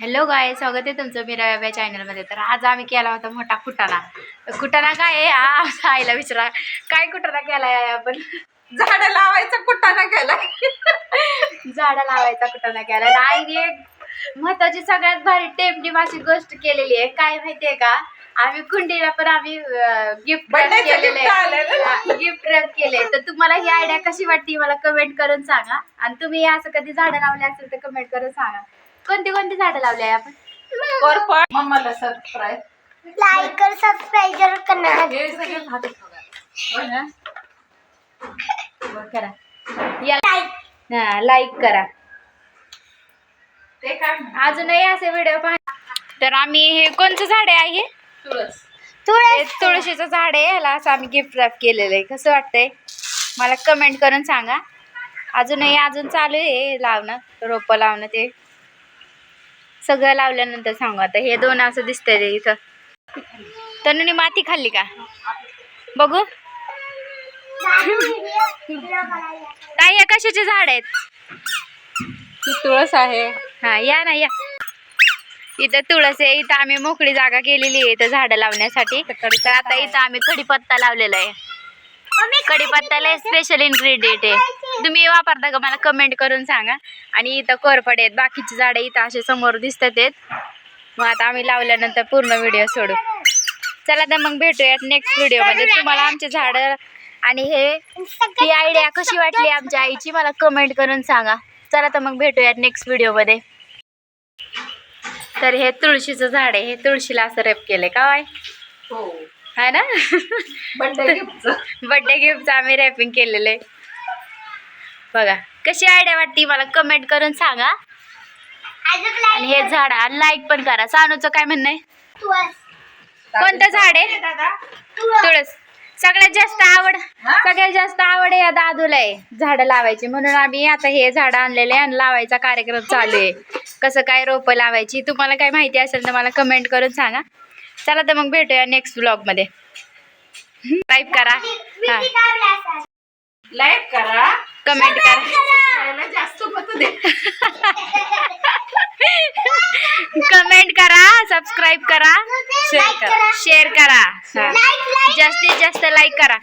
Hello गाय, स्वागत आहे तुमचं मीरा चॅनलमध्ये. तर आज आम्ही केला होता मोठा कुटाणा. कुटाणा काय आहे हा आईला विचारा, काय कुटाणा केलाय आपण? झाडं लावायचा कुटाणा केलाय. झाडं लावायचा कुटाणा केलाय. आईने एक महत्वाची सगळ्यात भारी टेमडी गोष्ट केलेली आहे. काय माहितीये का, आम्ही कुंडीला पण आम्ही गिफ्ट रॅप केलेलं आहे. गिफ्ट रॅप केले. तर तुम्हाला ही आयडिया कशी वाटते मला कमेंट करून सांगा. आणि तुम्ही असं कधी झाडं लावले असेल तर कमेंट करून सांगा. कोणती कोणती झाडं लावली आहे आपण? मम्माला सबस्क्राईब, लाईक कर, सबस्क्राईब करना. हे सगळे भात करा लाईक करा. ते काय अजूनही असे व्हिडिओ पहा. तर आम्ही हे कोणतं झाड आहे हे? तुळस. तुळशीचं झाड आहे. ह्याला असं आम्ही गिफ्ट रॅप केलेलं आहे. कसं वाटतंय मला कमेंट करून सांगा. अजून चालू आहे लावणं, रोपं लावणं. ते सगळं लावल्यानंतर सांगू. आता हे दोन असं दिसतंय ते इथं. तनुनी माती खाल्ली का बघू. काय या कशाचे झाड आहेत? तुळस आहे. हा या ना या. इथं तुळस आहे. इथं आम्ही मोकळी जागा केलेली आहे इथं झाडं लावण्यासाठी. तर आता इथं आम्ही कढीपत्ता लावलेला आहे. कढीपत्त्याला स्पेशल इन्ग्रेडियंट आहे. तुम्ही वापरता का मला कमेंट करून सांगा. आणि इथं कोरफड आहेत. बाकीची झाडं इथं असे समोर दिसतात आहेत. मग आता आम्ही लावल्यानंतर पूर्ण व्हिडिओ सोडू. चला तर मग भेटूयात नेक्स्ट व्हिडिओमध्ये. तुम्हाला आमचे झाडं आणि ही आयडिया कशी वाटली आमच्या आईची मला कमेंट करून सांगा. चला तर मग भेटूयात नेक्स्ट व्हिडिओमध्ये. तर हे तुळशीचं झाड आहे. हे तुळशीला असं रॅप केलंय का बाय? हो, है ना. बर्थडे गिफ्टचं आम्ही रॅपिंग केलेलं आहे. बघा कशी आयडिया वाटते मला कमेंट करून सांगा. आणि हे झाड लाईक पण करा. सानूचं काय म्हणणं आहे? कोणतं झाड आहे? तुळस. सगळ्यात जास्त आवड आहे या दादूला आहे झाडं लावायची. म्हणून आम्ही आता हे झाडं आणलेले आणि लावायचा कार्यक्रम चालू आहे. कसं काय रोपं लावायची तुम्हाला काय माहिती असेल तर मला कमेंट करून सांगा. चला तर मग भेटूया नेक्स्ट ब्लॉगमध्ये. लाईक करा, लाईक करा, कमेंट करा, जास्त मत दे. कमेंट करा, सबस्क्राईब करा, शेअर करा. जास्तीत जास्त लाईक करा.